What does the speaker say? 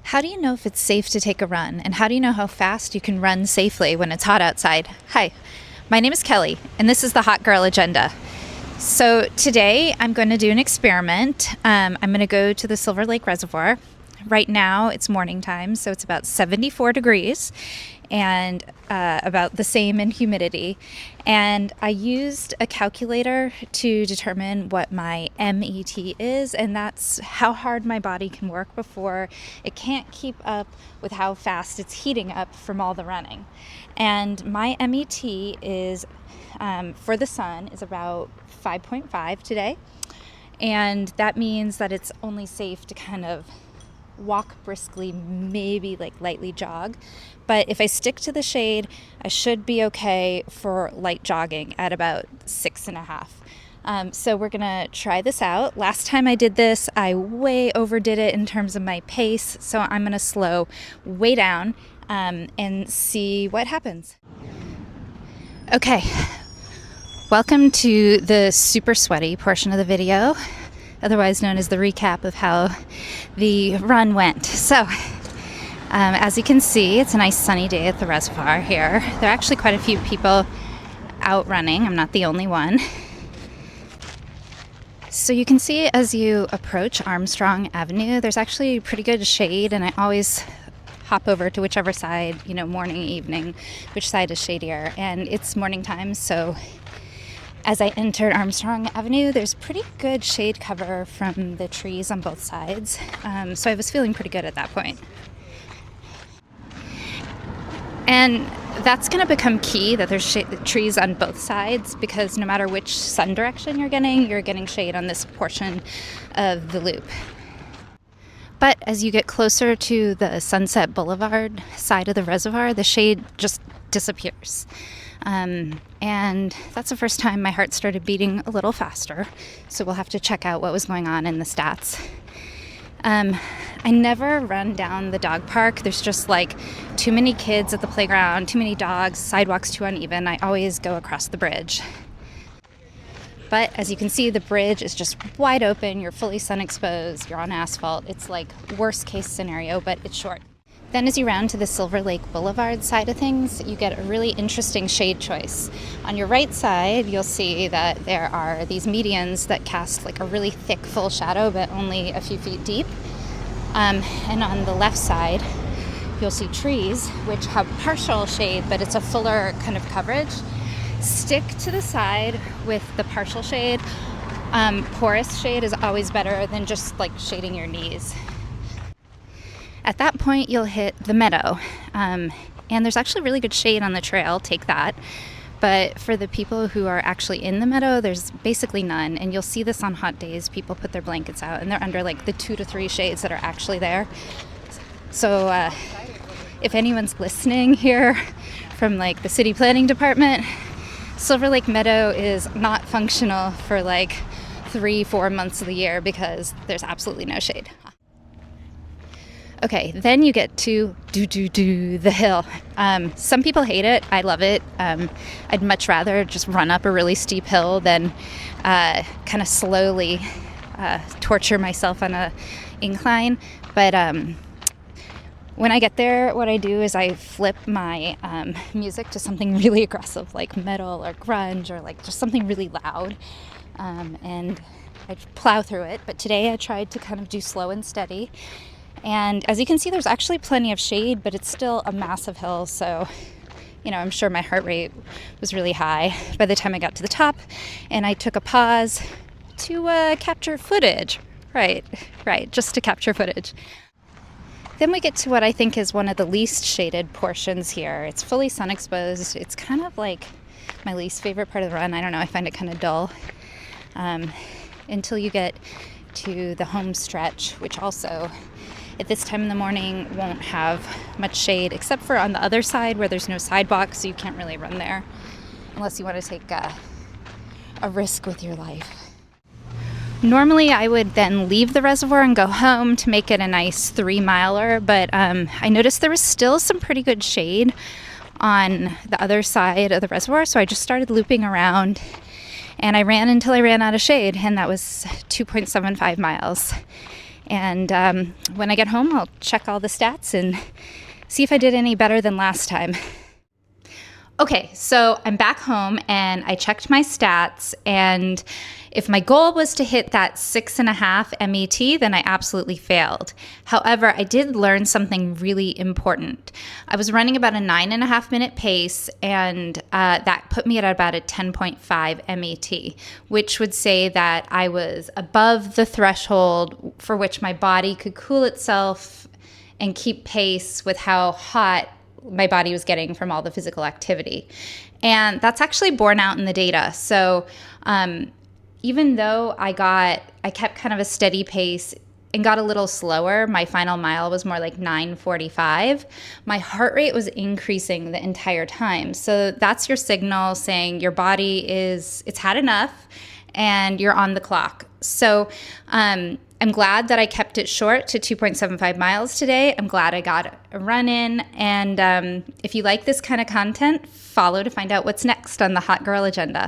How do you know if it's safe to take a run? And how do you know how fast you can run safely when it's hot outside? Hi, my name is Kelly, and this is the Hot Girl Agenda. So today I'm going to do an experiment. I'm going to go to the Silver Lake Reservoir. Right now it's morning time, so it's about 74 degrees and about the same in humidity. And I used a calculator to determine what my MET is, and that's how hard my body can work before it can't keep up with how fast it's heating up from all the running. And my MET is, for the sun, is about 5.5 today. And that means that it's only safe to kind of walk briskly, maybe like lightly jog. But if I stick to the shade, I should be okay for light jogging at about 6.5. So we're gonna try this out. Last time I did this, I way overdid it in terms of my pace. So I'm gonna slow way down and see what happens. Okay, welcome to the super sweaty portion of the video, otherwise known as the recap of how the run went. So, as you can see, it's a nice sunny day at the reservoir here. There are actually quite a few people out running. I'm not the only one. So you can see as you approach Armstrong Avenue, there's actually pretty good shade, and I always hop over to whichever side, morning, evening, which side is shadier. And it's morning time, so as I entered Armstrong Avenue, there's pretty good shade cover from the trees on both sides. So I was feeling pretty good at that point. And that's going to become key, that there's trees on both sides, because no matter which sun direction you're getting shade on this portion of the loop. But as you get closer to the Sunset Boulevard side of the reservoir, the shade just disappears. And that's the first time my heart started beating a little faster. So we'll have to check out what was going on in the stats. I never run down the dog park. There's just too many kids at the playground, too many dogs, sidewalks too uneven. I always go across the bridge. But as you can see, the bridge is just wide open. You're fully sun exposed. You're on asphalt. It's like worst case scenario, but it's short. Then as you round to the Silver Lake Boulevard side of things, you get a really interesting shade choice. On your right side, you'll see that there are these medians that cast a really thick, full shadow, but only a few feet deep. And on the left side, you'll see trees, which have partial shade, but it's a fuller kind of coverage. Stick to the side with the partial shade. Porous shade is always better than just shading your knees. At that point, you'll hit the Meadow, and there's actually really good shade on the trail. Take that. But for the people who are actually in the Meadow, there's basically none, and you'll see this on hot days. People put their blankets out, and they're under the 2 to 3 shades that are actually there. So if anyone's listening here from the city planning department, Silver Lake Meadow is not functional for 3-4 months of the year because there's absolutely no shade. Okay, then you get to the hill. Some people hate it. I love it. I'd much rather just run up a really steep hill than kind of slowly torture myself on a incline. But when I get there, what I do is I flip my music to something really aggressive, like metal or grunge, or just something really loud, and I plow through it. But today I tried to kind of do slow and steady. And as you can see, there's actually plenty of shade, but it's still a massive hill. So, I'm sure my heart rate was really high by the time I got to the top. And I took a pause to capture footage. Right, just to capture footage. Then we get to what I think is one of the least shaded portions here. It's fully sun exposed. It's kind of my least favorite part of the run. I don't know, I find it kind of dull. Until you get to the home stretch, which also at this time in the morning won't have much shade, except for on the other side where there's no sidewalk, so you can't really run there unless you want to take a risk with your life. Normally I would then leave the reservoir and go home to make it a nice 3-miler, but I noticed there was still some pretty good shade on the other side of the reservoir, so I just started looping around, and I ran until I ran out of shade, and that was 2.75 miles. And when I get home, I'll check all the stats and see if I did any better than last time. Okay, so I'm back home and I checked my stats, and if my goal was to hit that 6.5 MET, then I absolutely failed. However, I did learn something really important. I was running about a 9.5 minute pace, and that put me at about a 10.5 MET, which would say that I was above the threshold for which my body could cool itself and keep pace with how hot my body was getting from all the physical activity. And that's actually borne out in the data. So even though I kept kind of a steady pace and got a little slower, my final mile was more like 9:45, my heart rate was increasing the entire time. So that's your signal saying your body it's had enough and you're on the clock. So I'm glad that I kept it short to 2.75 miles today. I'm glad I got a run in. And if you like this kind of content, follow to find out what's next on the Hot Girl agenda.